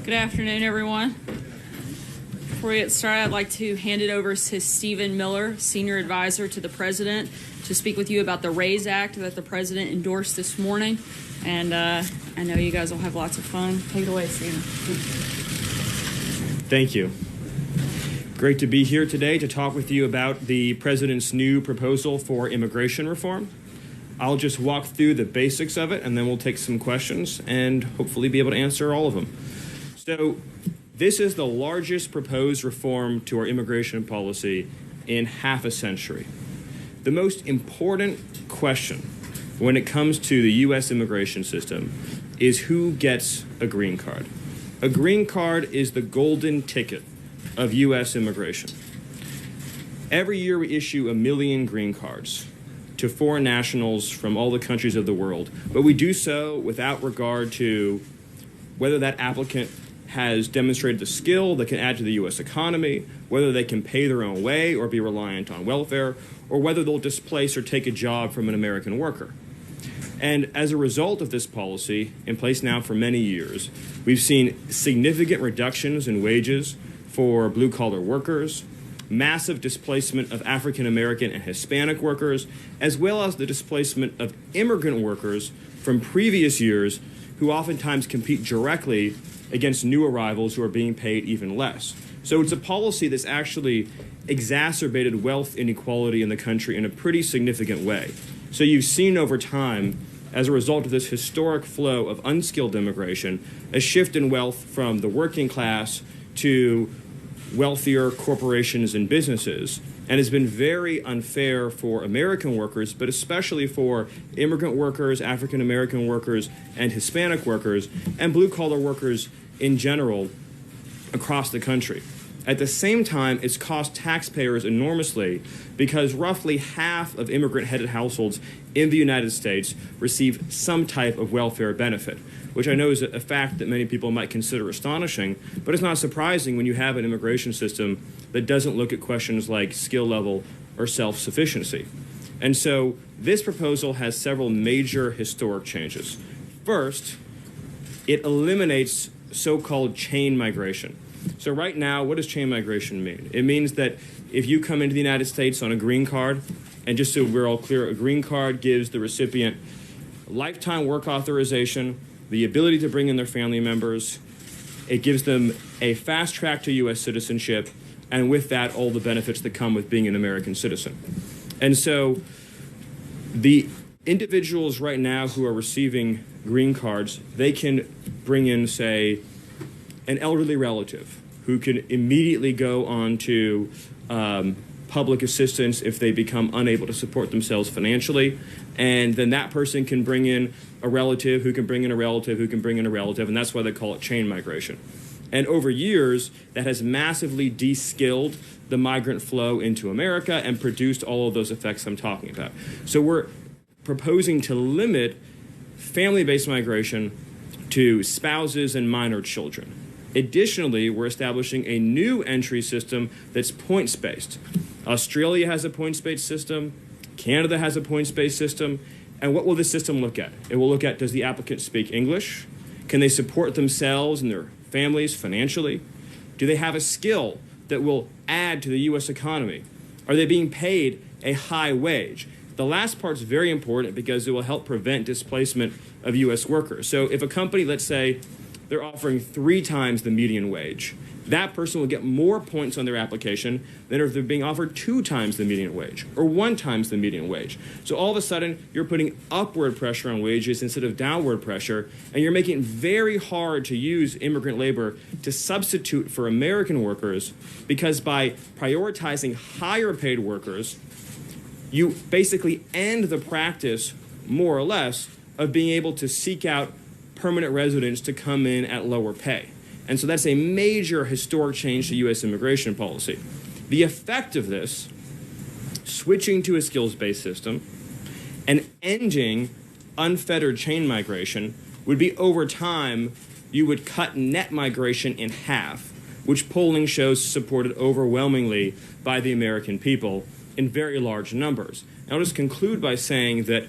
Good afternoon, everyone. Before we get started, I'd like to hand it over to Stephen Miller, Senior Advisor to the President, to speak with you about the RAISE Act that the President endorsed this morning. And I know you guys will have lots of fun. Take it away, Stephen. Thank you. Great to be here today to talk with you about the President's new proposal for immigration reform. I'll just walk through the basics of it, and then we'll take some questions and hopefully be able to answer all of them. So this is the largest proposed reform to our immigration policy in half a century. The most important question when it comes to the U.S. immigration system is who gets a green card. A green card is the golden ticket of U.S. immigration. Every year we issue 1 million green cards to foreign nationals from all the countries of the world, but we do so without regard to whether that applicant has demonstrated the skill that can add to the U.S. economy, whether they can pay their own way or be reliant on welfare, or whether they'll displace or take a job from an American worker. And as a result of this policy, in place now for many years, we've seen significant reductions in wages for blue-collar workers, massive displacement of African American and Hispanic workers, as well as the displacement of immigrant workers from previous years who oftentimes compete directly against new arrivals who are being paid even less. So it's a policy that's actually exacerbated wealth inequality in the country in a pretty significant way. So you've seen over time, as a result of this historic flow of unskilled immigration, a shift in wealth from the working class to wealthier corporations and businesses, and has been very unfair for American workers, but especially for immigrant workers, African American workers, and Hispanic workers, and blue-collar workers in general across the country. At the same time, it's cost taxpayers enormously because roughly half of immigrant-headed households in the United States receive some type of welfare benefit, which I know is a fact that many people might consider astonishing, but it's not surprising when you have an immigration system that doesn't look at questions like skill level or self-sufficiency. And so this proposal has several major historic changes. First, it eliminates so-called chain migration. So right now, what does chain migration mean? It means that if you come into the United States on a green card, and just so we're all clear, a green card gives the recipient lifetime work authorization, the ability to bring in their family members. It gives them a fast track to U.S. citizenship, and with that, all the benefits that come with being an American citizen. And so the individuals right now who are receiving green cards, they can bring in, say, an elderly relative who can immediately go on to public assistance if they become unable to support themselves financially. And then that person can bring in a relative who can bring in a relative who can bring in a relative, and that's why they call it chain migration. And over years, that has massively de-skilled the migrant flow into America and produced all of those effects I'm talking about. So we're proposing to limit family-based migration to spouses and minor children. Additionally, we're establishing a new entry system that's points-based. Australia has a points-based system. Canada has a points-based system. And what will this system look at? It will look at, does the applicant speak English? Can they support themselves and their families financially? Do they have a skill that will add to the U.S. economy? Are they being paid a high wage? The last part is very important because it will help prevent displacement of U.S. workers. So if a company, let's say, they're offering 3 times the median wage, that person will get more points on their application than if they're being offered 2 times the median wage or 1 times the median wage. So all of a sudden, you're putting upward pressure on wages instead of downward pressure, and you're making it very hard to use immigrant labor to substitute for American workers, because by prioritizing higher paid workers, you basically end the practice, more or less, of being able to seek out permanent residents to come in at lower pay. And so that's a major historic change to U.S. immigration policy. The effect of this, switching to a skills-based system and ending unfettered chain migration, would be over time, you would cut net migration in half, which polling shows supported overwhelmingly by the American people in very large numbers. And I'll just conclude by saying that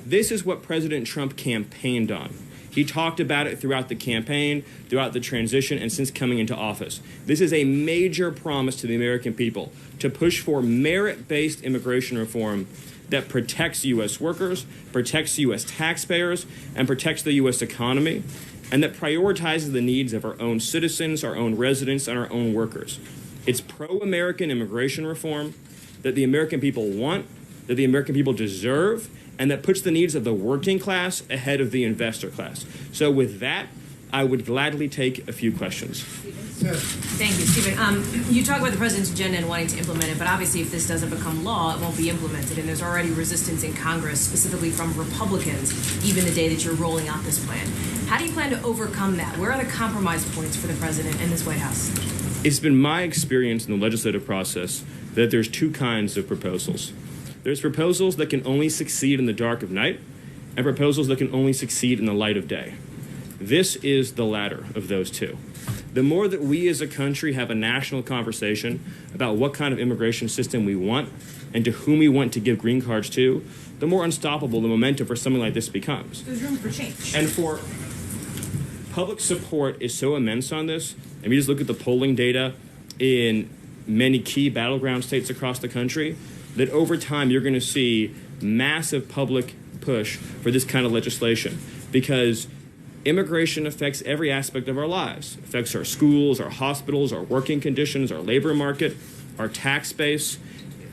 this is what President Trump campaigned on. He talked about it throughout the campaign, throughout the transition, and since coming into office. This is a major promise to the American people to push for merit-based immigration reform that protects U.S. workers, protects U.S. taxpayers, and protects the U.S. economy, and that prioritizes the needs of our own citizens, our own residents, and our own workers. It's pro-American immigration reform that the American people want, that the American people deserve, and that puts the needs of the working class ahead of the investor class. So with that, I would gladly take a few questions. Thank you, Stephen. You talk about the president's agenda and wanting to implement it, but obviously if this doesn't become law, it won't be implemented, and there's already resistance in Congress, specifically from Republicans, even the day that you're rolling out this plan. How do you plan to overcome that? Where are the compromise points for the president and this White House? It's been my experience in the legislative process that there's two kinds of proposals. There's proposals that can only succeed in the dark of night, and proposals that can only succeed in the light of day. This is the latter of those two. The more that we as a country have a national conversation about what kind of immigration system we want and to whom we want to give green cards to, the more unstoppable the momentum for something like this becomes. There's room for change. And for public support is so immense on this. And we just look at the polling data in many key battleground states across the country, that over time you're going to see massive public push for this kind of legislation, because immigration affects every aspect of our lives. It affects our schools, our hospitals, our working conditions, our labor market, our tax base,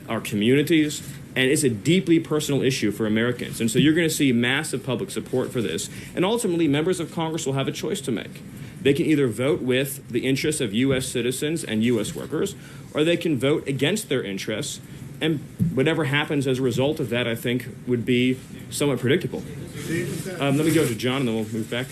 our communities, and it's a deeply personal issue for Americans. And so you're going to see massive public support for this. And ultimately, members of Congress will have a choice to make. They can either vote with the interests of U.S. citizens and U.S. workers, or they can vote against their interests. And whatever happens as a result of that, I think, would be somewhat predictable. Let me go to John, and then we'll move back.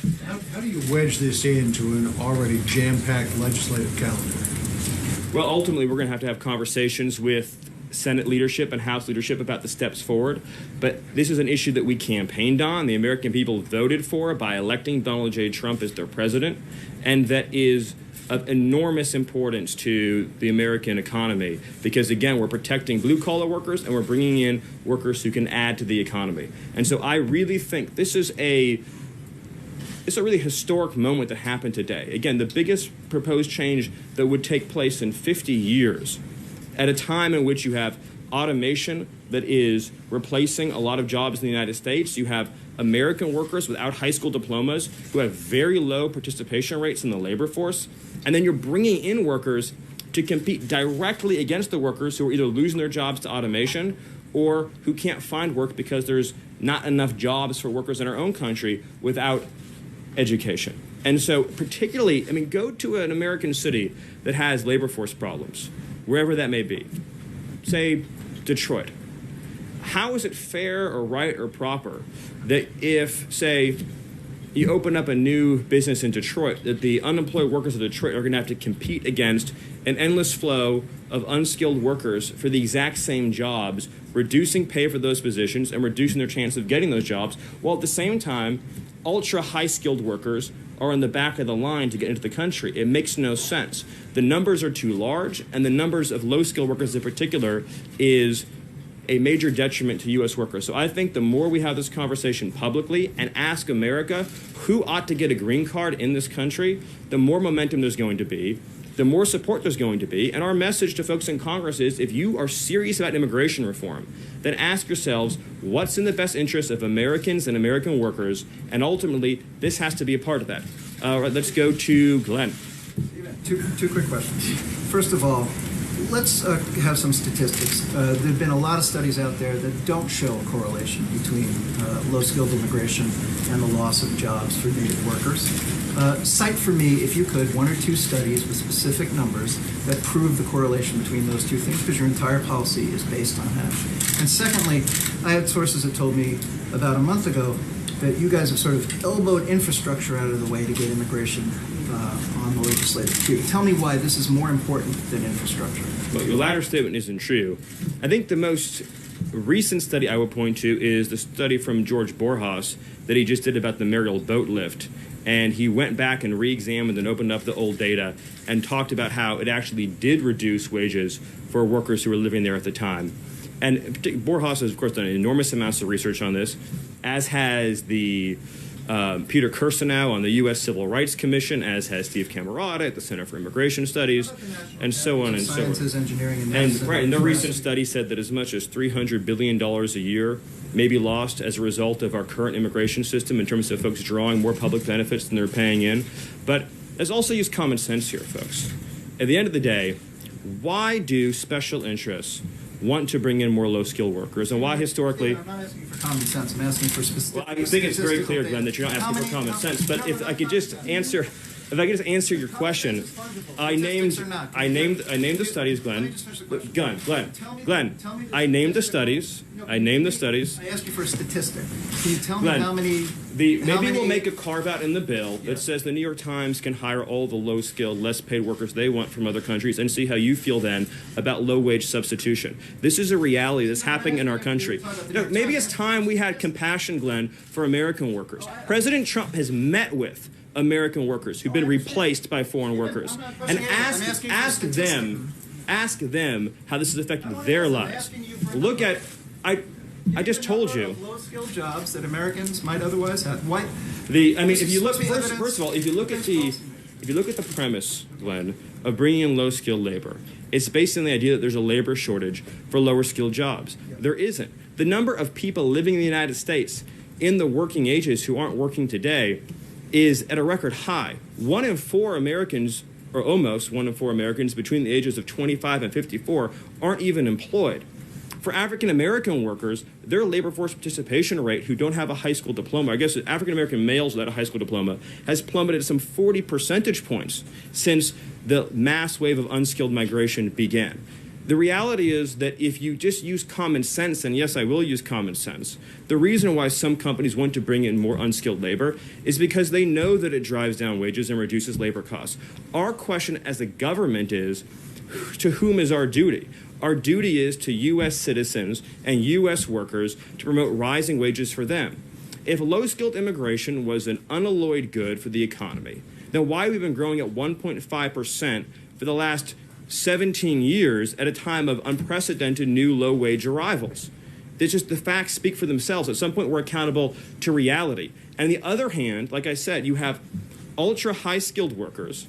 How do you wedge this into an already jam-packed legislative calendar? Well, ultimately, we're going to have conversations with Senate leadership and House leadership about the steps forward. But this is an issue that we campaigned on, the American people voted for by electing Donald J. Trump as their president, and that is of enormous importance to the American economy because, again, we're protecting blue-collar workers and we're bringing in workers who can add to the economy. And so I really think this is a really historic moment that happened today. Again, the biggest proposed change that would take place in 50 years at a time in which you have automation that is replacing a lot of jobs in the United States. You have American workers without high school diplomas who have very low participation rates in the labor force. And then you're bringing in workers to compete directly against the workers who are either losing their jobs to automation or who can't find work because there's not enough jobs for workers in our own country without education. And so particularly, go to an American city that has labor force problems, wherever that may be. Say Detroit. How is it fair or right or proper that if, say, you open up a new business in Detroit, that the unemployed workers of Detroit are going to have to compete against an endless flow of unskilled workers for the exact same jobs, reducing pay for those positions and reducing their chance of getting those jobs, while at the same time, ultra high-skilled workers are on the back of the line to get into the country? It makes no sense. The numbers are too large, and the numbers of low-skilled workers in particular is a major detriment to U.S. workers. So I think the more we have this conversation publicly and ask America who ought to get a green card in this country, the more momentum there's going to be, the more support there's going to be. And our message to folks in Congress is, if you are serious about immigration reform, then ask yourselves what's in the best interest of Americans and American workers, and ultimately this has to be a part of that. All right, let's go to Glenn. Two quick questions. First of all, let's have some statistics. There have been a lot of studies out there that don't show a correlation between low-skilled immigration and the loss of jobs for native workers. Cite for me, if you could, one or two studies with specific numbers that prove the correlation between those two things, because your entire policy is based on that. And secondly, I had sources that told me about a month ago that you guys have sort of elbowed infrastructure out of the way to get immigration on the legislative queue. Tell me why this is more important than infrastructure. Well, your latter statement isn't true. I think the most recent study I would point to is the study from George Borjas that he just did about the Mariel boat lift. And he went back and re-examined and opened up the old data and talked about how it actually did reduce wages for workers who were living there at the time. And Borjas has, of course, done enormous amounts of research on this, as has the Peter Kirsanow on the U.S. Civil Rights Commission, as has Steve Camarada at the Center for Immigration Studies, and so on and so Sciences, on. engineering, and And medicine. right, and the recent study said that as much as $300 billion a year may be lost as a result of our current immigration system in terms of folks drawing more public benefits than they're paying in. But let's also use common sense here, folks. At the end of the day, why do special interests want to bring in more low-skilled workers, and why historically... I'm not asking for common sense. I'm asking for specific... Well, I think it's very clear, Glenn, that you're not asking for common sense. But if I could just answer your question, I named the studies, Glenn. Glenn, I named the studies. I asked you for a statistic. Can you tell me Glenn, how many... Maybe we'll make a carve-out in the bill that says the New York Times can hire all the low-skilled, less-paid workers they want from other countries, and see how you feel then about low-wage substitution. This is a reality that's happening in our country. Maybe it's time we had compassion, Glenn, for American workers. President Trump has met with American workers who've been replaced by foreign workers, and ask them how this has affected their lives. Look at... I just told you. Low-skilled jobs that Americans might otherwise have. Why? If you look first of all, if you look at the premise, Glenn, of bringing in low-skilled labor, it's based on the idea that there's a labor shortage for lower-skilled jobs. There isn't. The number of people living in the United States in the working ages who aren't working today is at a record high. 1 in 4 Americans, or almost 1 in 4 Americans between the ages of 25 and 54, aren't even employed. For African-American workers, their labor force participation rate, who don't have a high school diploma, I guess African-American males without a high school diploma, has plummeted some 40 percentage points since the mass wave of unskilled migration began. The reality is that if you just use common sense, and yes, I will use common sense, the reason why some companies want to bring in more unskilled labor is because they know that it drives down wages and reduces labor costs. Our question as a government is, to whom is our duty? Our duty is to U.S. citizens and U.S. workers to promote rising wages for them. If low-skilled immigration was an unalloyed good for the economy, then why have we been growing at 1.5% for the last 17 years at a time of unprecedented new low-wage arrivals? It's just the facts speak for themselves. At some point, we're accountable to reality. And on the other hand, like I said, you have ultra-high-skilled workers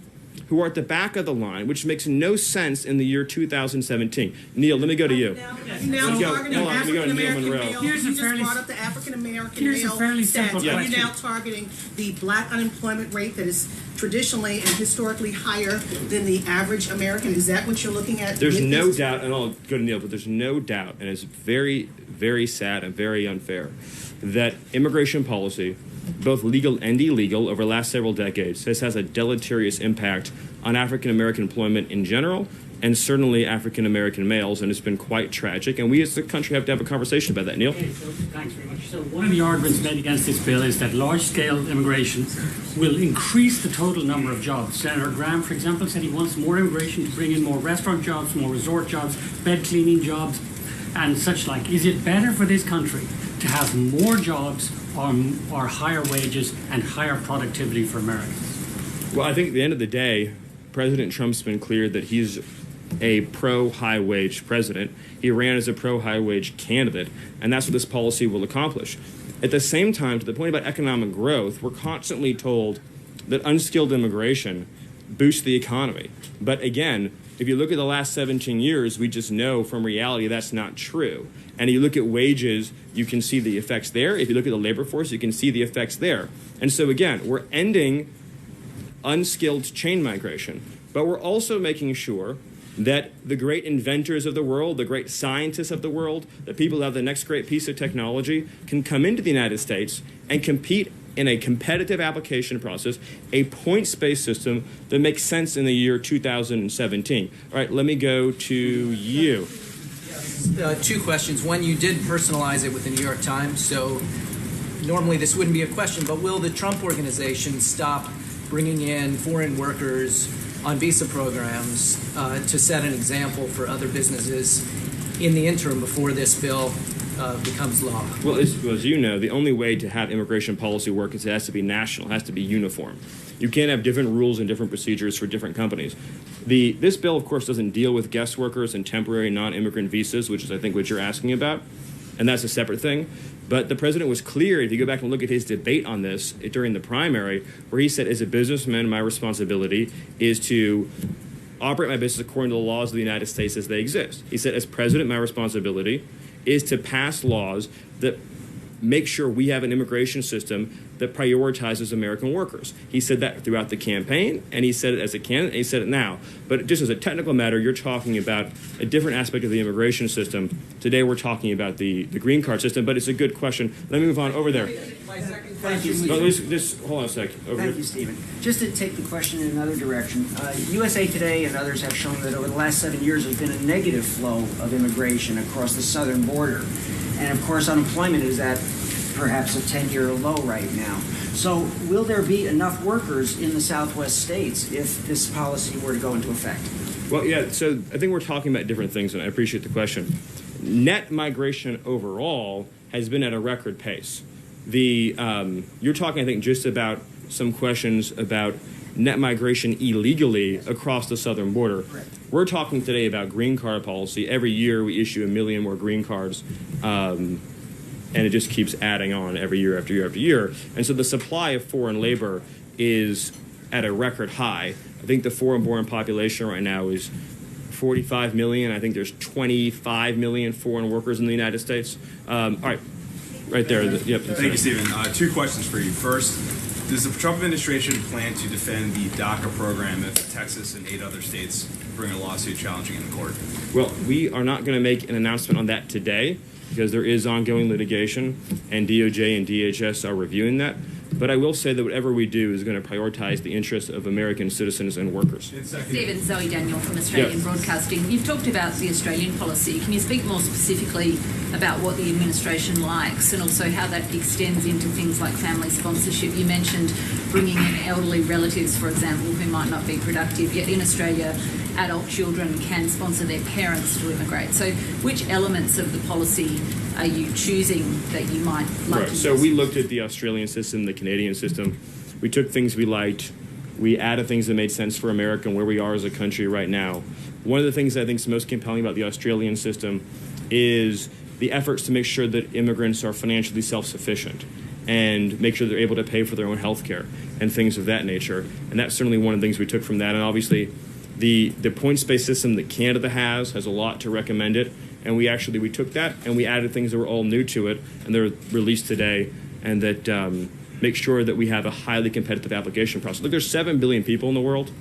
who are at the back of the line, which makes no sense in the year 2017. Neil, let me go to you. Now targeting African-American Monroe. male. You just brought up the African-American male stats. Are you now targeting the black unemployment rate that is traditionally and historically higher than the average American? Is that what you're looking at? There's no doubt, and I'll go to Neil, but there's no doubt, and it's very, very sad and very unfair, that immigration policy, both legal and illegal, over the last several decades, has a deleterious impact on African-American employment in general, and certainly African-American males, and it's been quite tragic. And we as a country have to have a conversation about that. Neil? Okay, so thanks very much. So one of the arguments made against this bill is that large-scale immigration will increase the total number of jobs. Senator Graham, for example, said he wants more immigration to bring in more restaurant jobs, more resort jobs, bed cleaning jobs, and such like. Is it better for this country to have more jobs or higher wages and higher productivity for Americans? Well, I think at the end of the day, President Trump's been clear that he's a pro-high-wage president. He ran as a pro-high-wage candidate, and that's what this policy will accomplish. At the same time, to the point about economic growth, we're constantly told that unskilled immigration boosts the economy. But again, if you look at the last 17 years, we just know from reality that's not true. And if you look at wages, you can see the effects there. If you look at the labor force, you can see the effects there. And so again, we're ending unskilled chain migration, but we're also making sure that the great inventors of the world, the great scientists of the world, the people who have the next great piece of technology can come into the United States and compete in a competitive application process, a points-based system that makes sense in the year 2017. All right, let me go to you. Two questions. One, you did personalize it with the New York Times, so normally this wouldn't be a question, but will the Trump organization stop bringing in foreign workers on visa programs to set an example for other businesses in the interim before this bill becomes law? Well, as you know, the only way to have immigration policy work is it has to be national, it has to be uniform. You can't have different rules and different procedures for different companies. This bill, of course, doesn't deal with guest workers and temporary non-immigrant visas, which is, I think, what you're asking about, and that's a separate thing. But the president was clear, if you go back and look at his debate on this during the primary, where he said, as a businessman, my responsibility is to operate my business according to the laws of the United States as they exist. He said, as president, my responsibility is to pass laws that make sure we have an immigration system that prioritizes American workers. He said that throughout the campaign, and he said it as a candidate, and he said it now. But just as a technical matter, you're talking about a different aspect of the immigration system. Today we're talking about the green card system, but it's a good question. Let me move on over there. Thank you, No, Stephen. just hold on a second. Over Thank here. you, Stephen. Just to take the question in another direction, USA Today and others have shown that over the last 7 years there's been a negative flow of immigration across the southern border. And of course, unemployment is at perhaps a 10-year low right now. So will there be enough workers in the southwest states if this policy were to go into effect? Well, yeah, so I think we're talking about different things, and I appreciate the question. Net migration overall has been at a record pace. You're talking, I think, just about some questions about net migration illegally across the southern border. Correct. We're talking today about green card policy. Every year we issue 1 million more green cards, and it just keeps adding on every year after year after year. And so the supply of foreign labor is at a record high. I think the foreign-born population right now is 45 million. I think there's 25 million foreign workers in the United States. All right, right there. Yep. Thank you, Stephen. 2 questions for you. First, does the Trump administration plan to defend the DACA program if Texas and 8 other states bring a lawsuit challenging it in court? Well, we are not going to make an announcement on that today because there is ongoing litigation, and DOJ and DHS are reviewing that. But I will say that whatever we do is going to prioritize the interests of American citizens and workers. Stephen, Zoe Daniel from Australian Broadcasting. You've talked about the Australian policy. Can you speak more specifically about what the administration likes and also how that extends into things like family sponsorship? You mentioned bringing in elderly relatives, for example, who might not be productive, yet in Australia, adult children can sponsor their parents to immigrate. So which elements of the policy are you choosing that you might like to use? So we looked at the Australian system, the Canadian system. We took things we liked. We added things that made sense for America and where we are as a country right now. One of the things that I think is most compelling about the Australian system is the efforts to make sure that immigrants are financially self-sufficient and make sure they're able to pay for their own health care and things of that nature. And that's certainly one of the things we took from that. And obviously, the points-based system that Canada has a lot to recommend it. And we took that and we added things that were all new to it, and they're released today, and that make sure that we have a highly competitive application process. Look, there's 7 billion people in the world.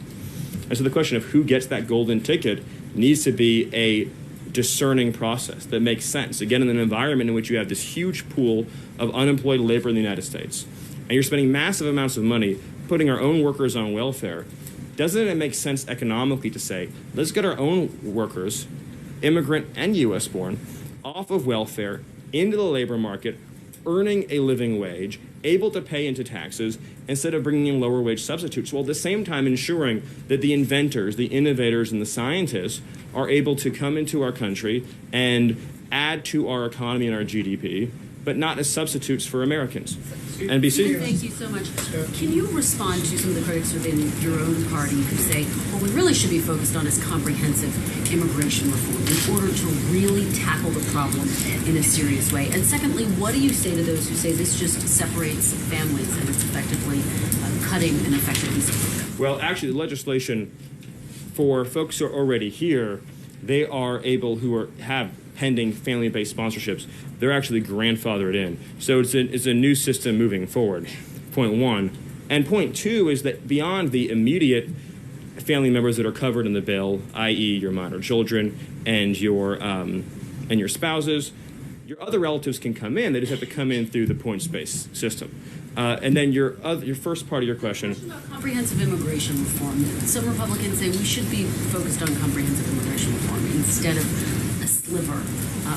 And so the question of who gets that golden ticket needs to be a discerning process that makes sense. Again, in an environment in which you have this huge pool of unemployed labor in the United States, and you're spending massive amounts of money putting our own workers on welfare, doesn't it make sense economically to say, let's get our own workers, immigrant and U.S. born, off of welfare, into the labor market, earning a living wage, able to pay into taxes, instead of bringing in lower wage substitutes, while at the same time ensuring that the inventors, the innovators, and the scientists are able to come into our country and add to our economy and our GDP, but not as substitutes for Americans. NBC? Thank you so much. Can you respond to some of the critics within your own party who say what we really should be focused on is comprehensive immigration reform in order to really tackle the problem in a serious way? And secondly, what do you say to those who say this just separates families and it's effectively cutting an effective visa program? Well, actually, the legislation for folks who are already here, they are able, have pending family-based sponsorships, they're actually grandfathered in. So it's a new system moving forward, point one. And point two is that beyond the immediate family members that are covered in the bill, i.e. your minor children and your spouses, your other relatives can come in. They just have to come in through the points-based system. And then your first part of your question. About comprehensive immigration reform. Some Republicans say we should be focused on comprehensive immigration reform instead of a sliver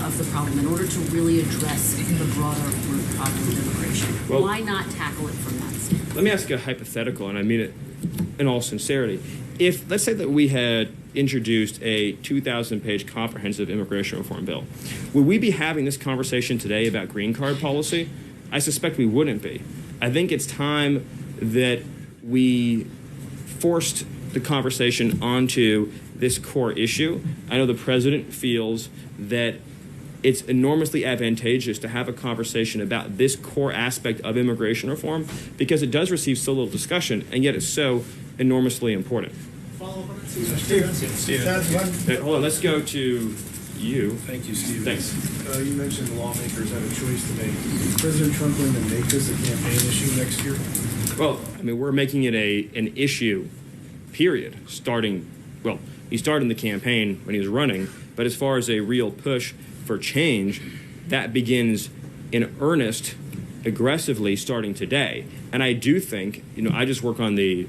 of the problem in order to really address the broader root problem of immigration. Well, why not tackle it from that standpoint? Let me ask you a hypothetical, and I mean it in all sincerity. If, let's say that we had introduced a 2,000-page comprehensive immigration reform bill, would we be having this conversation today about green card policy? I suspect we wouldn't be. I think it's time that we forced the conversation onto this core issue. I know the president feels that it's enormously advantageous to have a conversation about this core aspect of immigration reform because it does receive so little discussion, and yet it's so enormously important. Hey, hold on, let's go to you. Thank you, Steve. Thanks. You mentioned the lawmakers have a choice to make. Is President Trump going to make this a campaign issue next year? Well, I mean, we're making it an issue, period, starting, well, he started the campaign when he was running, but as far as a real push for change, that begins in earnest, aggressively starting today. And I do think, I just work on the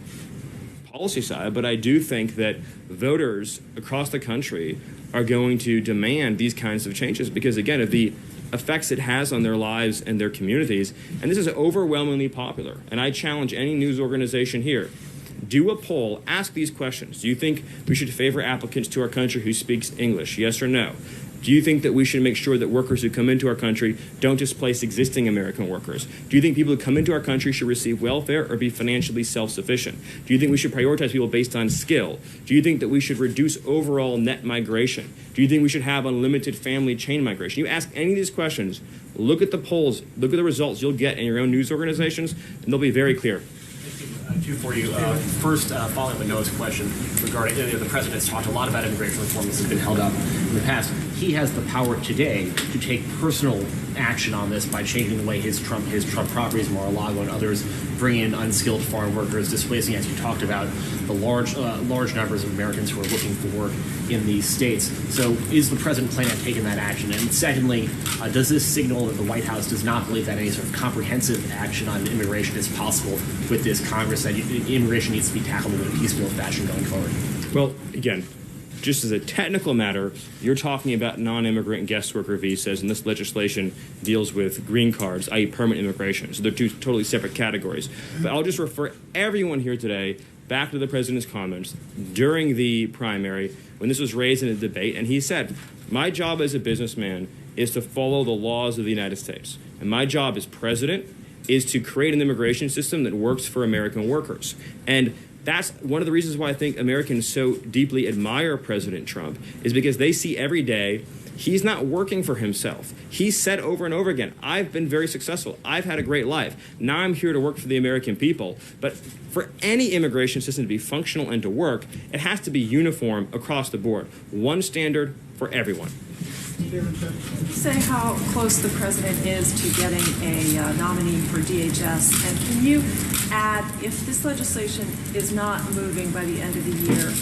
policy side, but I do think that voters across the country are going to demand these kinds of changes because, again, of the effects it has on their lives and their communities. And this is overwhelmingly popular. And I challenge any news organization here. Do a poll, ask these questions. Do you think we should favor applicants to our country who speaks English? Yes or no? Do you think that we should make sure that workers who come into our country don't displace existing American workers? Do you think people who come into our country should receive welfare or be financially self-sufficient? Do you think we should prioritize people based on skill? Do you think that we should reduce overall net migration? Do you think we should have unlimited family chain migration? You ask any of these questions, look at the polls, look at the results you'll get in your own news organizations, and they'll be very clear. Two for you. First, following up on Noah's question regarding the president has talked a lot about immigration reform. This has been held up in the past. He has the power today to take personal action on this by changing the way his Trump properties, Mar-a-Lago and others, bring in unskilled foreign workers, displacing, as you talked about, the large numbers of Americans who are looking for work in these states. So is the president planning on taking that action? And secondly, does this signal that the White House does not believe that any sort of comprehensive action on immigration is possible with this Congress, that immigration needs to be tackled in a piecemeal fashion going forward? Well, again, just as a technical matter, you're talking about non-immigrant guest worker visas, and this legislation deals with green cards, i.e. permanent immigration. So they're two totally separate categories. But I'll just refer everyone here today back to the president's comments during the primary when this was raised in a debate, and he said, my job as a businessman is to follow the laws of the United States. And my job as president is to create an immigration system that works for American workers. And that's one of the reasons why I think Americans so deeply admire President Trump, is because they see every day he's not working for himself. He said over and over again, I've been very successful. I've had a great life. Now I'm here to work for the American people. But for any immigration system to be functional and to work, it has to be uniform across the board. One standard for everyone. Say how close the president is to getting a nominee for DHS, and can you add, if this legislation is not moving by the end of the year,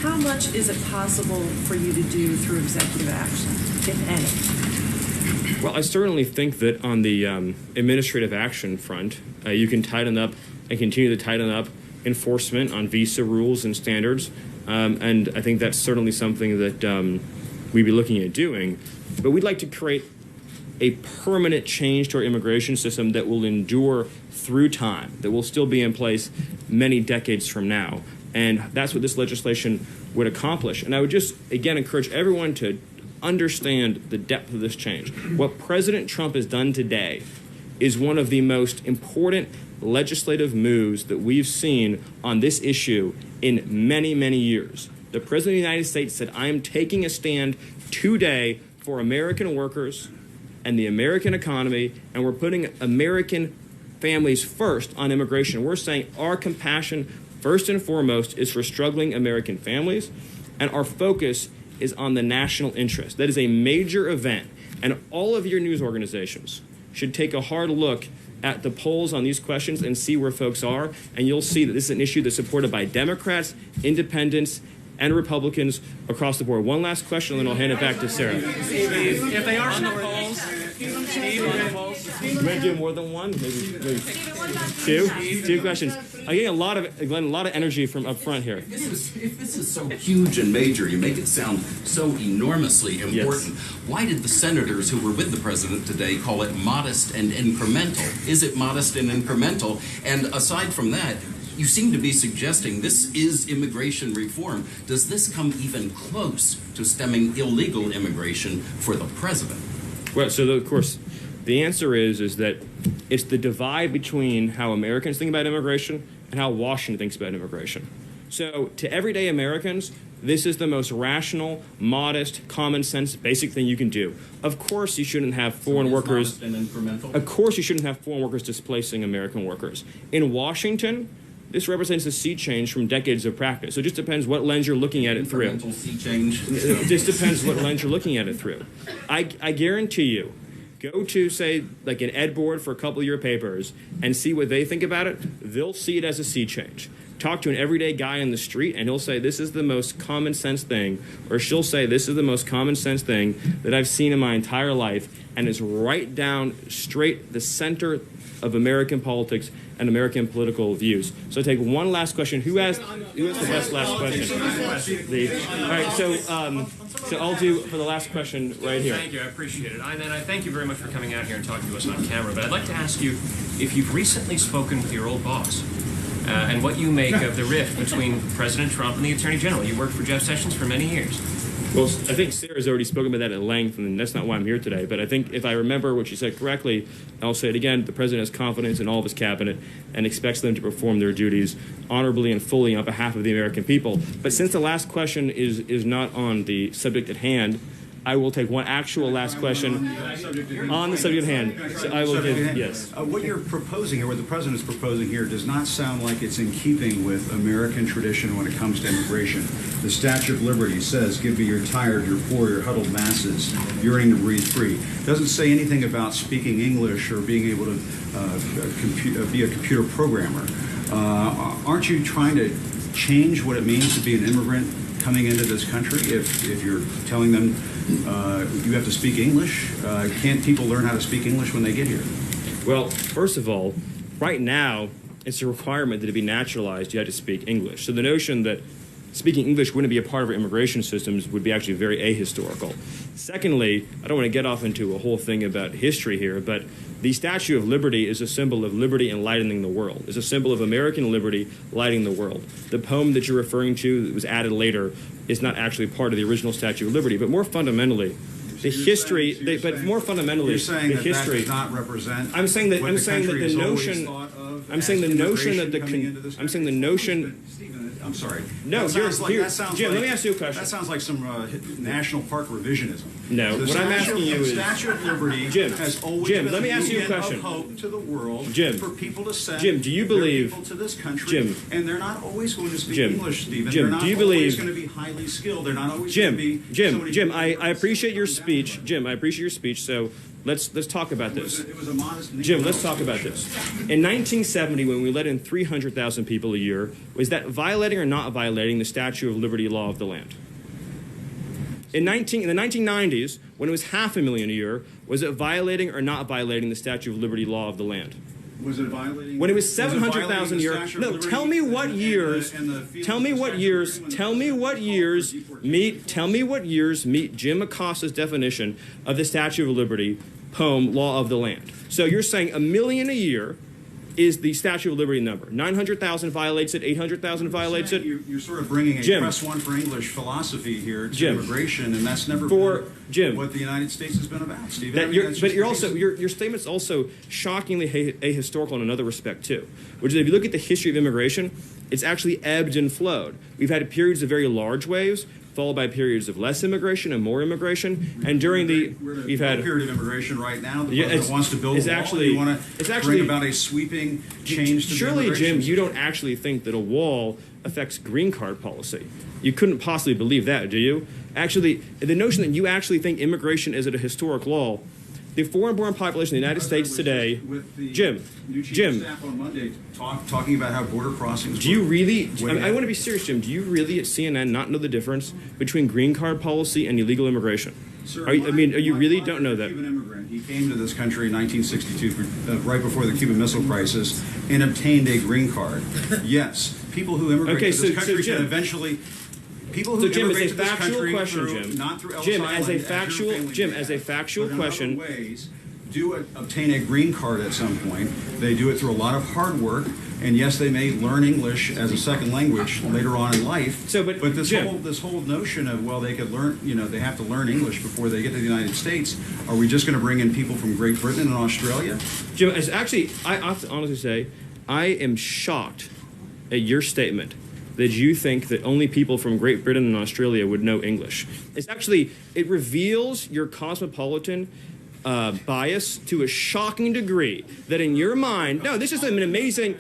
how much is it possible for you to do through executive action, if any? Well, I certainly think that on the administrative action front, you can tighten up and continue to tighten up enforcement on visa rules and standards, and I think that's certainly something that we'd be looking at doing. But we'd like to create a permanent change to our immigration system that will endure through time, that will still be in place many decades from now. And that's what this legislation would accomplish. And I would just, again, encourage everyone to understand the depth of this change. What President Trump has done today is one of the most important legislative moves that we've seen on this issue in many, many years. The President of the United States said, I am taking a stand today for American workers and the American economy, and we're putting American families first on immigration. We're saying our compassion, first and foremost, is for struggling American families, and our focus is on the national interest. That is a major event, and all of your news organizations should take a hard look at the polls on these questions and see where folks are, and you'll see that this is an issue that's supported by Democrats, independents, and Republicans across the board. One last question, and then I'll hand it back to Sarah. If they are on the polls, You might do more than one, maybe two questions. I'm getting a lot of energy from up front here. If this is so huge and major, you make it sound so enormously important. Yes. Why did the senators who were with the president today call it modest and incremental? Is it modest and incremental? And aside from that, you seem to be suggesting this is immigration reform. Does this come even close to stemming illegal immigration for the president? Well, so of course, the answer is that it's the divide between how Americans think about immigration and how Washington thinks about immigration. So to everyday Americans, this is the most rational, modest, common sense, basic thing you can do. Of course, you shouldn't have foreign workers. Of course, you shouldn't have foreign workers displacing American workers. In Washington, this represents a sea change from decades of practice. So it just depends what lens you're looking at it through. Sea change. It just depends what lens you're looking at it through. I guarantee you, go to, say, like an ed board for a couple of your papers and see what they think about it. They'll see it as a sea change. Talk to an everyday guy in the street, and he'll say, this is the most common sense thing, or she'll say, this is the most common sense thing that I've seen in my entire life, and is right down straight the center of American politics and American political views. So take one last question. Who has the best last question? All right, so I'll do for the last question right here. Thank you, I appreciate it. And I thank you very much for coming out here and talking to us on camera. But I'd like to ask you if you've recently spoken with your old boss and what you make of the rift between President Trump and the Attorney General. You worked for Jeff Sessions for many years. Well, I think Sarah's already spoken about that at length, and that's not why I'm here today. But I think if I remember what she said correctly, I'll say it again, the President has confidence in all of his cabinet and expects them to perform their duties honorably and fully on behalf of the American people. But since the last question is not on the subject at hand, I will take one actual last question on the subject at hand. So I will give, yes. What you're proposing here, what the President is proposing here, does not sound like it's in keeping with American tradition when it comes to immigration. The Statue of Liberty says, give me your tired, your poor, your huddled masses, yearning to breathe free. It doesn't say anything about speaking English or being able to be a computer programmer. Aren't you trying to change what it means to be an immigrant coming into this country if you're telling them you have to speak English? Can't people learn how to speak English when they get here? Well, first of all, right now, it's a requirement that to be naturalized, you have to speak English. So the notion that speaking English wouldn't be a part of our immigration systems would be actually very ahistorical. Secondly, I don't want to get off into a whole thing about history here, but the Statue of Liberty is a symbol of liberty enlightening the world. It's a symbol of American liberty lighting the world. The poem that you're referring to that was added later is not actually part of the original Statue of Liberty, but more fundamentally, the history. But more fundamentally, you're saying the that history. That does not represent. I'm saying that. What I'm the saying that country the has always notion. thought of I'm saying the as notion that the. immigration coming into this I'm saying the country. notion. I'm sorry. No, that sounds Jim, like, let me ask you a question. That sounds like some National Park revisionism. No, what I'm asking you is, the Statue of Liberty Jim, has always Jim, been let me ask you a beacon question. of hope to the world, Jim, for people to send Jim, do you their believe, people to this country, Jim, and they're not always going to speak Jim, English, Stephen. Jim, they're not do you always believe, going to be highly skilled. They're not always Jim, going to be Jim, I appreciate your speech. Jim, I appreciate your speech. So let's talk about this. It was a modest. Jim, let's talk about this. In 1970, when we let in 300,000 people a year, was that violating or not violating the Statue of Liberty law of the land? In the 1990s, when it was 500,000 a year, was it violating or not violating the Statue of Liberty law of the land? Was it violating? When it was 700,000 a year. No, tell me what years. Tell me what years. Tell me what years meet. Tell me what years meet Jim Acosta's definition of the Statue of Liberty poem law of the land. So you're saying 1 million a year is the Statue of Liberty number. 900,000 violates it. 800,000 violates it. You're sort of bringing a Jim, press one for English philosophy here to Jim, immigration, and that's never for been Jim, what the United States has been about, Steve. But you're also your statement's also shockingly ahistorical in another respect too, which is if you look at the history of immigration, it's actually ebbed and flowed. We've had periods of very large waves, followed by periods of less immigration and more immigration. And during we've had a period of immigration right now. The yeah, president wants to build a wall. Actually, you want to bring about a sweeping change to surely, the Jim, you don't actually think that a wall affects green card policy. You couldn't possibly believe that, do you? Actually, the notion that you actually think immigration is at a historic law, the foreign-born population in the United States today, Jim, staff on Monday talking about how border crossings. Do you really? I want to be serious, Jim. Do you really at CNN not know the difference between green card policy and illegal immigration? Sir, are you really don't know that? Cuban immigrant. He came to this country in 1962, right before the Cuban Missile Crisis, and obtained a green card. Yes, people who immigrate to this country can eventually. People who Jim, immigrate as a to this factual country question, through, not through Ellis Jim, Island, as a factual question. In other ways, do obtain a green card at some point. They do it through a lot of hard work, and yes, they may learn English as a second language later on in life. So, but this whole notion of they could learn, they have to learn English before they get to the United States. Are we just going to bring in people from Great Britain and Australia? Jim, I have to honestly say, I am shocked at your statement that you think that only people from Great Britain and Australia would know English. It reveals your cosmopolitan bias to a shocking degree that in your mind, no, this is an amazing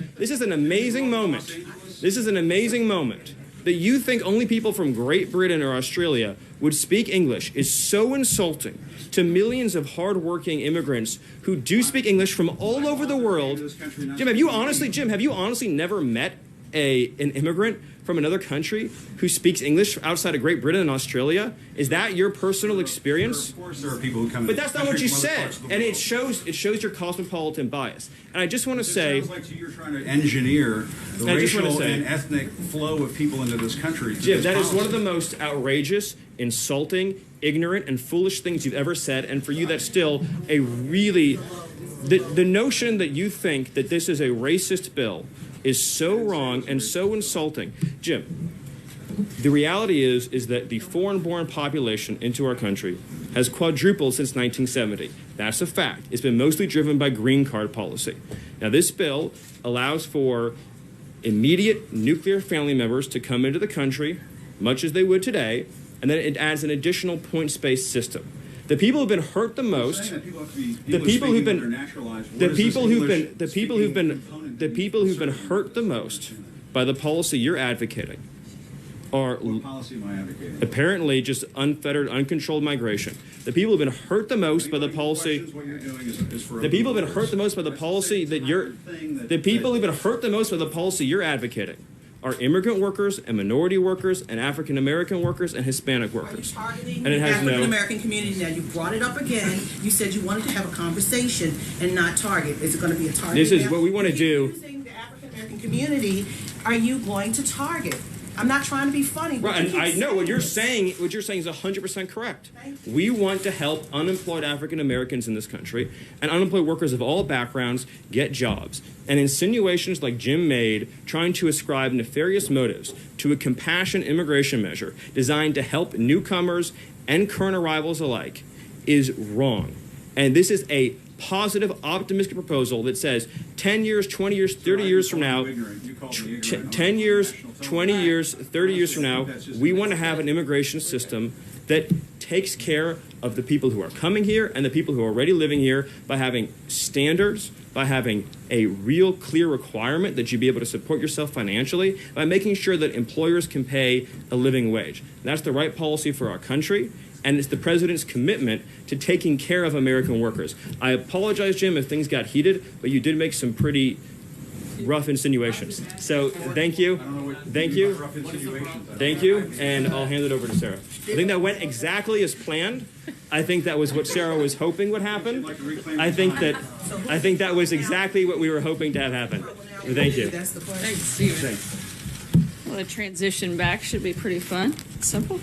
moment. This is an amazing moment. That you think only people from Great Britain or Australia would speak English is so insulting to millions of hardworking immigrants who do speak English from all over the world. Jim, have you honestly never met an immigrant from another country who speaks English outside of Great Britain and Australia? Is that your personal experience? Of course there are people who come But that's not what you said, and it shows your cosmopolitan bias. And I just want to say, it sounds like you're trying to engineer the racial and ethnic flow of people into this country. Jim, that is one of the most outrageous, insulting, ignorant, and foolish things you've ever said. And for you, that's still a really the notion that you think that this is a racist bill is so wrong and so insulting. Jim, the reality is that the foreign-born population into our country has quadrupled since 1970. That's a fact. It's been mostly driven by green card policy. Now, this bill allows for immediate nuclear family members to come into the country, much as they would today, and then it adds an additional points-based system. The people who've been hurt the most, the people who've been hurt the most by the policy you're advocating are what policy am I advocating? Apparently just unfettered, uncontrolled migration. The people who've been hurt the most by the policy. The people who've been hurt the most by the policy that you're. The people who've been hurt the most by the policy you're advocating are immigrant workers and minority workers and African American workers and Hispanic workers. And it has African American community. Now you brought it up again. You said you wanted to have a conversation and not target. Is it going to be a target? This is what we want to do. Using the African American community, are you going to target? I'm not trying to be funny. Right, and I know what you're saying. What you're saying is 100% correct. We want to help unemployed African Americans in this country and unemployed workers of all backgrounds get jobs. And insinuations like Jim made, trying to ascribe nefarious motives to a compassion immigration measure designed to help newcomers and current arrivals alike, is wrong. And this is a positive, optimistic proposal that says 10 years, 20 years, 30 years from now, 10 years, 20 years, 30 years from now, we want to have an immigration system that takes care of the people who are coming here and the people who are already living here by having standards, by having a real clear requirement that you be able to support yourself financially, by making sure that employers can pay a living wage. That's the right policy for our country. And it's the president's commitment to taking care of American workers. I apologize, Jim, if things got heated, but you did make some pretty rough insinuations. So thank you. Thank you. Thank you. And I'll hand it over to Sarah. I think that went exactly as planned. I think that was what Sarah was hoping would happen. I think that was exactly what we were hoping to have happen. Thank you. Thanks, Stephen. Well, the transition back should be pretty fun. Simple.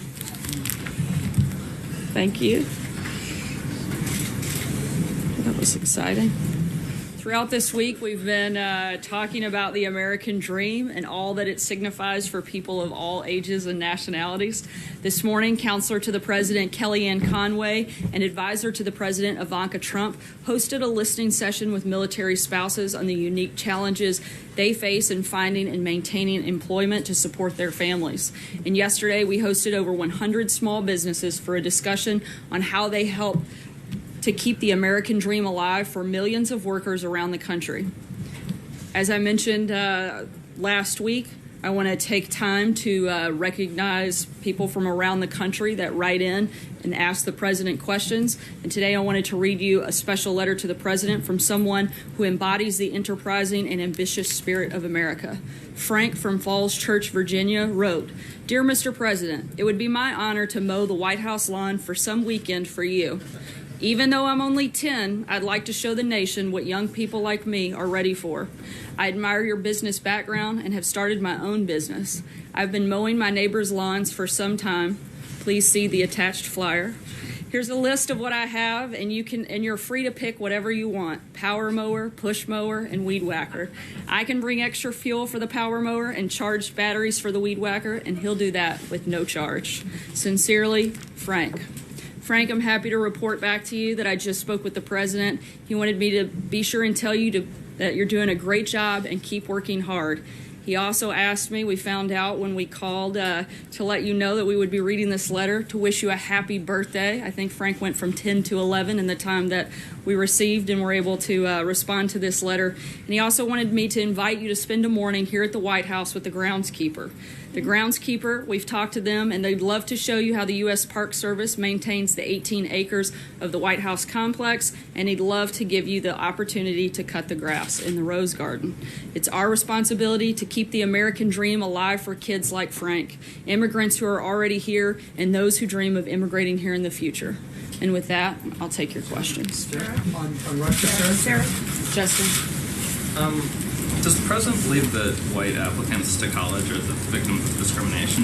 Thank you. That was exciting. Throughout this week, we've been talking about the American dream and all that it signifies for people of all ages and nationalities. This morning, Counselor to the President Kellyanne Conway and Advisor to the President Ivanka Trump hosted a listening session with military spouses on the unique challenges they face in finding and maintaining employment to support their families. And yesterday, we hosted over 100 small businesses for a discussion on how they help to keep the American dream alive for millions of workers around the country. As I mentioned last week, I want to take time to recognize people from around the country that write in and ask the president questions. And today I wanted to read you a special letter to the president from someone who embodies the enterprising and ambitious spirit of America. Frank from Falls Church, Virginia wrote, "Dear Mr. President, it would be my honor to mow the White House lawn for some weekend for you. Even though I'm only 10, I'd like to show the nation what young people like me are ready for. I admire your business background and have started my own business. I've been mowing my neighbors' lawns for some time. Please see the attached flyer. Here's a list of what I have, and you're free to pick whatever you want: power mower, push mower, and weed whacker. I can bring extra fuel for the power mower and charged batteries for the weed whacker, and he'll do that with no charge. Sincerely, Frank." Frank, I'm happy to report back to you that I just spoke with the president. He wanted me to be sure and tell you that you're doing a great job and keep working hard. He also asked me, we found out when we called to let you know that we would be reading this letter to wish you a happy birthday. I think Frank went from 10 to 11 in the time that we received and were able to respond to this letter. And he also wanted me to invite you to spend a morning here at the White House with the groundskeeper. The groundskeeper, we've talked to them, and they'd love to show you how the U.S. Park Service maintains the 18 acres of the White House complex, and he'd love to give you the opportunity to cut the grass in the Rose Garden. It's our responsibility to keep the American dream alive for kids like Frank, immigrants who are already here, and those who dream of immigrating here in the future. And with that, I'll take your questions. On Russia, Sarah? Justin? Does the president believe that white applicants to college are the victims of discrimination?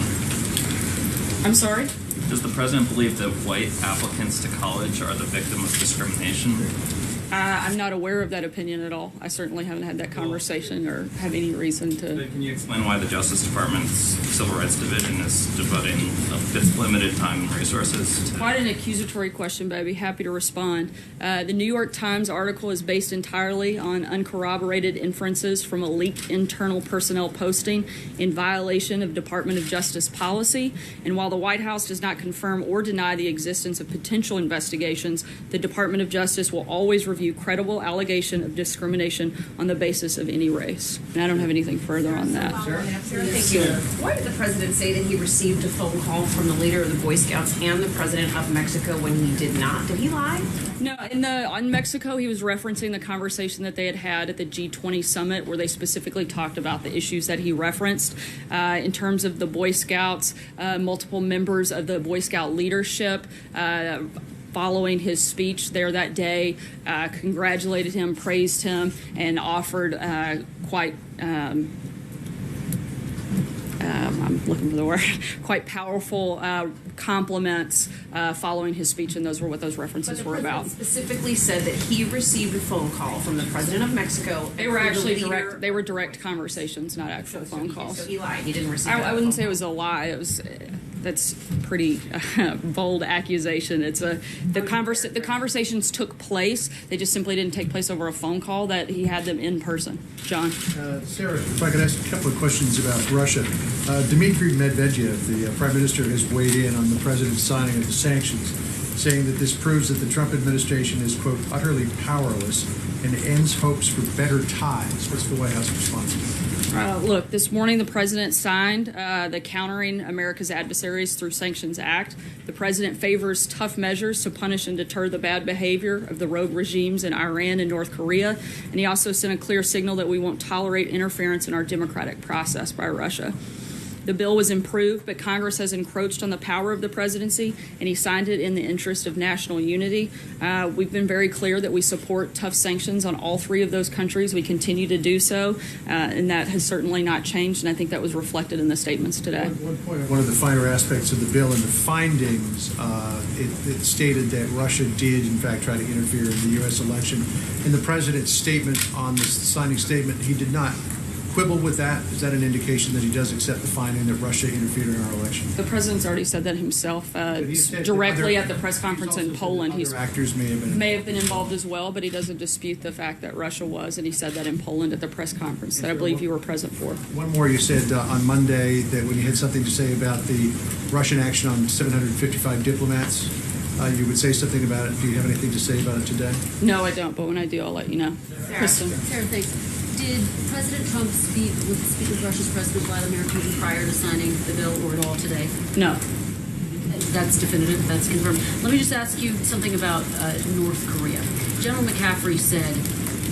I'm sorry? Does the president believe that white applicants to college are the victim of discrimination? I'm not aware of that opinion at all. I certainly haven't had that conversation or have any reason to. But can you explain why the Justice Department's Civil Rights Division is devoting its limited time and resources to... Quite an accusatory question, but I'd be happy to respond. The New York Times article is based entirely on uncorroborated inferences from a leaked internal personnel posting in violation of Department of Justice policy. And while the White House does not confirm or deny the existence of potential investigations, the Department of Justice will always review credible allegation of discrimination on the basis of any race. And I don't have anything further on that. Thank you. Why did the president say that he received a phone call from the leader of the Boy Scouts and the president of Mexico when he did not? Did he lie? No, on Mexico, he was referencing the conversation that they had at the G20 summit where they specifically talked about the issues that he referenced. In terms of the Boy Scouts, multiple members of the Boy Scout leadership following his speech there that day, congratulated him, praised him, and offered quite, I'm looking for the word, quite powerful compliments following his speech, and those were what those references were about. Specifically said that he received a phone call from the president of Mexico. They were actually direct. They were direct conversations, not actual phone calls. So he lied. He didn't receive. I wouldn't say it was a lie. It was. That's pretty bold accusation. It's the conversations took place. They just simply didn't take place over a phone call. That he had them in person. John, Sarah, if I could ask a couple of questions about Russia. Dmitry Medvedev, the Prime Minister, has weighed in on the president's signing of the sanctions, saying that this proves that the Trump administration is, quote, utterly powerless and ends hopes for better ties. What's the White House response to that? Look, this morning the president signed the Countering America's Adversaries Through Sanctions Act. The president favors tough measures to punish and deter the bad behavior of the rogue regimes in Iran and North Korea. And he also sent a clear signal that we won't tolerate interference in our democratic process by Russia. The bill was improved, but Congress has encroached on the power of the presidency, and he signed it in the interest of national unity. We've been very clear that we support tough sanctions on all three of those countries. We continue to do so, and that has certainly not changed, and I think that was reflected in the statements today. One of the finer aspects of the bill and the findings, it stated that Russia did, in fact, try to interfere in the U.S. election. In the president's statement on the signing statement, he did not quibble with that. Is that an indication that he does accept the finding that Russia interfered in our election? The president's already said that himself directly at the press conference in Poland. Other actors may have been involved as well, but he doesn't dispute the fact that Russia was, and he said that in Poland at the press conference that I believe you were present for. One more, you said on Monday that when you had something to say about the Russian action on 755 diplomats, you would say something about it. Do you have anything to say about it today? No, I don't, but when I do, I'll let you know. Kristen. Sarah, thanks. Did President Trump speak with Russia's President Vladimir Putin prior to signing the bill or at all today? No. That's definitive. That's confirmed. Let me just ask you something about North Korea. General McCaffrey said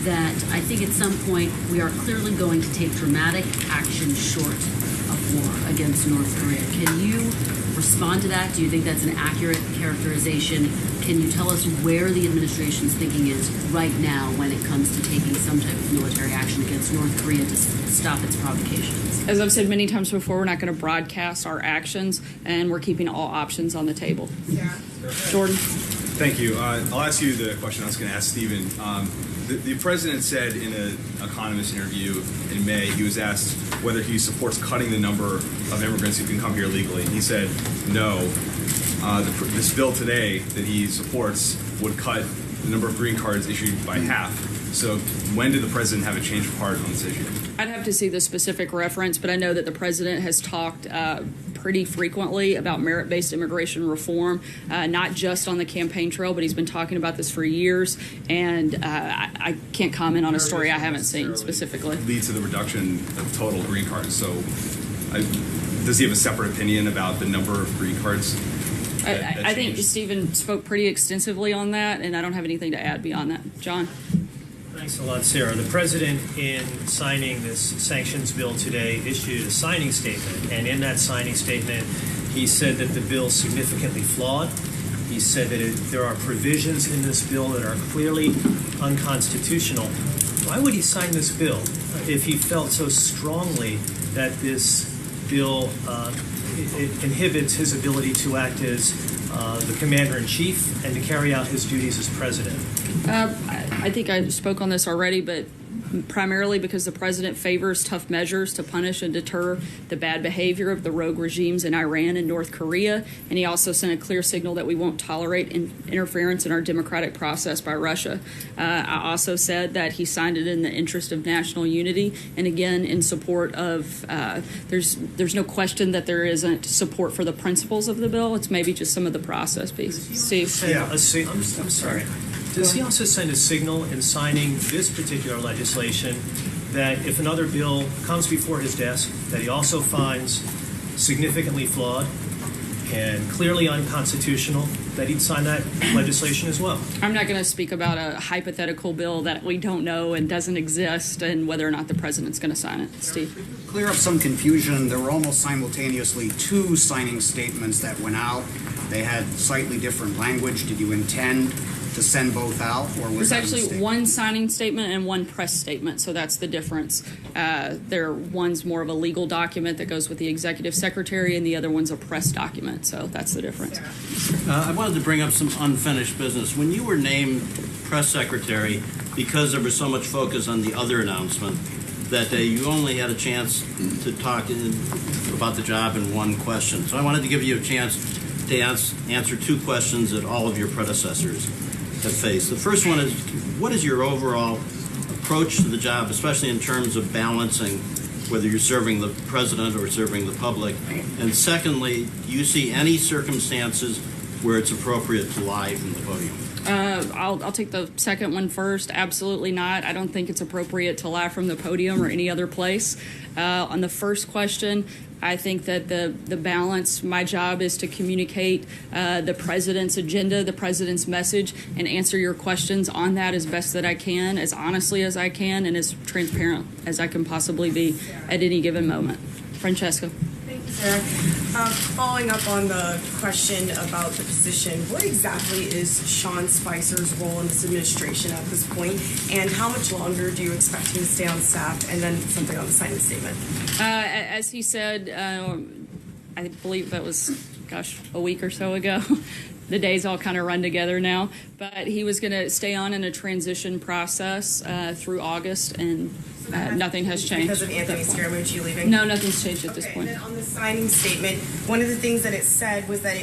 that I think at some point we are clearly going to take dramatic action short of war against North Korea. Can you respond to that? Do you think that's an accurate characterization? Can you tell us where the administration's thinking is right now when it comes to taking some type of military action against North Korea to stop its provocations? As I've said many times before, we're not going to broadcast our actions, and we're keeping all options on the table. Yeah. Jordan. Thank you. I'll ask you the question I was going to ask Stephen. The president said in an Economist interview in May, he was asked whether he supports cutting the number of immigrants who can come here legally. And he said no. This bill today that he supports would cut the number of green cards issued by half. So when did the president have a change of heart on this issue? I'd have to see the specific reference, but I know that the president has talked pretty frequently about merit-based immigration reform, not just on the campaign trail, but he's been talking about this for years, and I can't comment on a story I haven't seen specifically. Lead to the reduction of total green cards. So does he have a separate opinion about the number of green cards? I think Stephen spoke pretty extensively on that, and I don't have anything to add beyond that. John? Thanks a lot, Sarah. The president, in signing this sanctions bill today, issued a signing statement, and in that signing statement, he said that the bill is significantly flawed. He said that there are provisions in this bill that are clearly unconstitutional. Why would he sign this bill if he felt so strongly that this bill it inhibits his ability to act as the commander-in-chief and to carry out his duties as president? I think I spoke on this already, but primarily because the president favors tough measures to punish and deter the bad behavior of the rogue regimes in Iran and North Korea, and he also sent a clear signal that we won't tolerate interference in our democratic process by Russia. I also said that he signed it in the interest of national unity, and again in support of there's no question that there isn't support for the principles of the bill. It's maybe just some of the process piece. Steve? Yeah, I'm sorry. Does he also send a signal in signing this particular legislation that if another bill comes before his desk that he also finds significantly flawed and clearly unconstitutional, that he'd sign that legislation as well? I'm not going to speak about a hypothetical bill that we don't know and doesn't exist and whether or not the president's going to sign it. Steve? Clear up some confusion. There were almost simultaneously two signing statements that went out. They had slightly different language. Did you intend to send both out, or was There's actually one signing statement and one press statement, so that's the difference. One's more of a legal document that goes with the executive secretary, and the other one's a press document, so that's the difference. I wanted to bring up some unfinished business. When you were named press secretary, because there was so much focus on the other announcement, that day you only had a chance to talk about the job in one question. So I wanted to give you a chance to answer two questions that all of your predecessors have faced. The first one is, what is your overall approach to the job, especially in terms of balancing whether you're serving the president or serving the public? And secondly, do you see any circumstances where it's appropriate to lie from the podium? I'll take the second one first. Absolutely not. I don't think it's appropriate to lie from the podium or any other place. On the first question, I think that the balance, my job is to communicate the president's agenda, the president's message, and answer your questions on that as best that I can, as honestly as I can, and as transparent as I can possibly be at any given moment. Francesca. Thank you, Sarah. Following up on the question about the position, what exactly is Sean Spicer's role in this administration at this point, and how much longer do you expect him to stay on staff? And then something on the signing statement. As he said, I believe that was, a week or so ago. The days all kind of run together now. But he was going to stay on in a transition process through August, and nothing has changed. Because of Anthony Scaramucci leaving? No, nothing's changed at this point. And then on the signing statement, one of the things that it said was that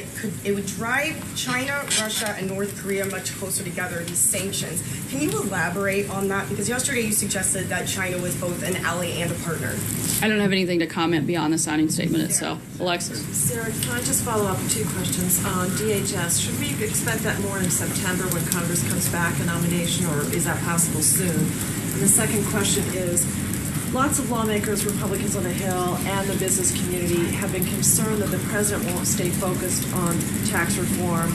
it would drive China, Russia, and North Korea much closer together, these sanctions. Can you elaborate on that? Because yesterday you suggested that China was both an ally and a partner. I don't have anything to comment beyond the signing statement itself. Alexis? Sarah, can I just follow up with two questions? On DHS, should we expect that more in September when Congress comes back, a nomination, or is that possible soon? And the second question is, lots of lawmakers, Republicans on the Hill, and the business community have been concerned that the president won't stay focused on tax reform.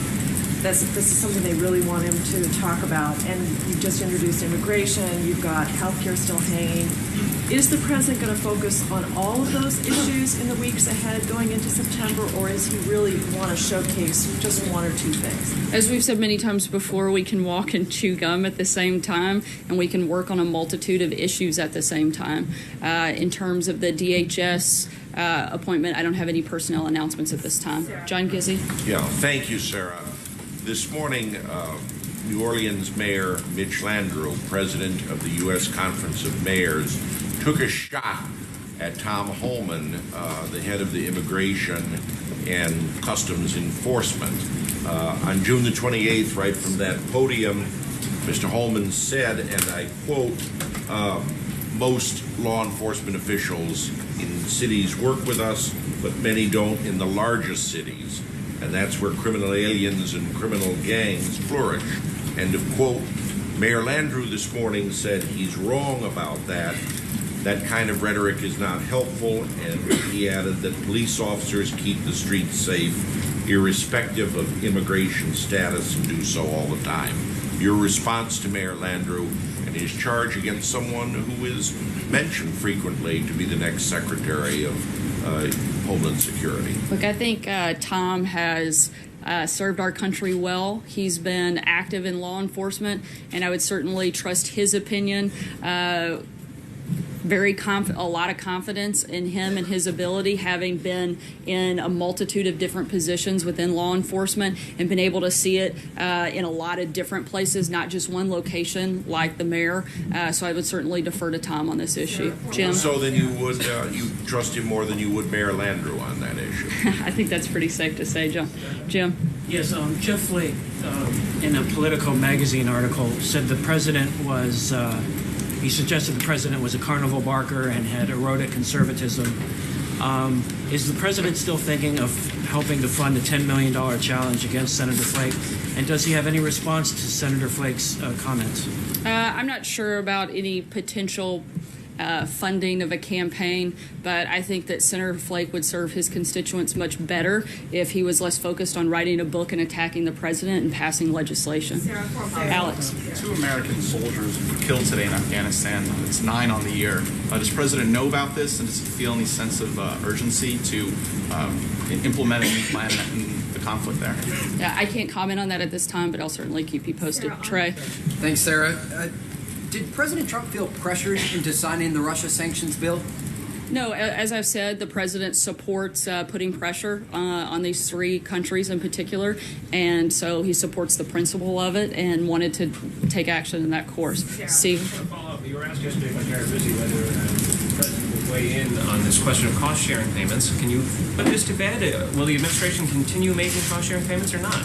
This is something they really want him to talk about. And you've just introduced immigration. You've got healthcare still hanging. Is the president going to focus on all of those issues in the weeks ahead going into September, or is he really want to showcase just one or two things? As we've said many times before, we can walk and chew gum at the same time, and we can work on a multitude of issues at the same time. In terms of the DHS appointment, I don't have any personnel announcements at this time. John Gizzi? Yeah, thank you, Sarah. This morning, New Orleans Mayor Mitch Landrieu, president of the U.S. Conference of Mayors, took a shot at Tom Homan, the head of the Immigration and Customs Enforcement. On June the 28th, right from that podium, Mr. Holman said, and I quote, most law enforcement officials in cities work with us, but many don't in the largest cities. And that's where criminal aliens and criminal gangs flourish. End of quote. Mayor Landrieu this morning said he's wrong about that. That kind of rhetoric is not helpful, and he added that police officers keep the streets safe, irrespective of immigration status, and do so all the time. Your response to Mayor Landrieu and his charge against someone who is mentioned frequently to be the next Secretary of Homeland Security? Look, I think Tom has served our country well. He's been active in law enforcement, and I would certainly trust his opinion. A lot of confidence in him and his ability, having been in a multitude of different positions within law enforcement and been able to see it in a lot of different places, not just one location like the mayor. So I would certainly defer to Tom on this issue. Jim? So then you would you trust him more than you would Mayor Landrieu on that issue? I think that's pretty safe to say, Jim. Yes, Jeff Flake, in a Politico magazine article, said the president was... he suggested the president was a carnival barker and had eroded conservatism. Is the president still thinking of helping to fund a $10 million challenge against Senator Flake? And does he have any response to Senator Flake's comments? I'm not sure about any potential funding of a campaign, but I think that Senator Flake would serve his constituents much better if he was less focused on writing a book and attacking the president and passing legislation. Alex. 2 American soldiers were killed today in Afghanistan. It's 9 on the year. Does the president know about this, and does he feel any sense of urgency to implement a new plan in the conflict there? Yeah, I can't comment on that at this time, but I'll certainly keep you posted. Trey. Thanks, Sarah. Did President Trump feel pressured into signing the Russia sanctions bill? No, as I've said, the president supports putting pressure on these 3 countries in particular, and so he supports the principle of it and wanted to take action in that course. Steve? I want to follow up. You were asked yesterday by Jared Rizzi whether the president would weigh in on this question of cost-sharing payments. Can you put this to bed? Will the administration continue making cost-sharing payments or not?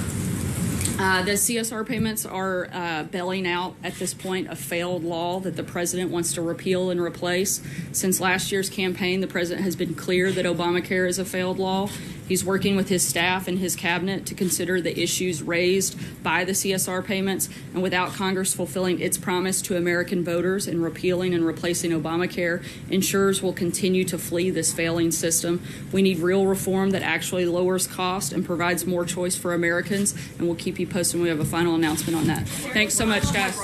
The CSR payments are bailing out at this point a failed law that the president wants to repeal and replace. Since last year's campaign, the president has been clear that Obamacare is a failed law. He's working with his staff and his cabinet to consider the issues raised by the CSR payments, and without Congress fulfilling its promise to American voters in repealing and replacing Obamacare, insurers will continue to flee this failing system. We need real reform that actually lowers cost and provides more choice for Americans, and we'll keep you posted when we have a final announcement on that. Thanks so much, guys.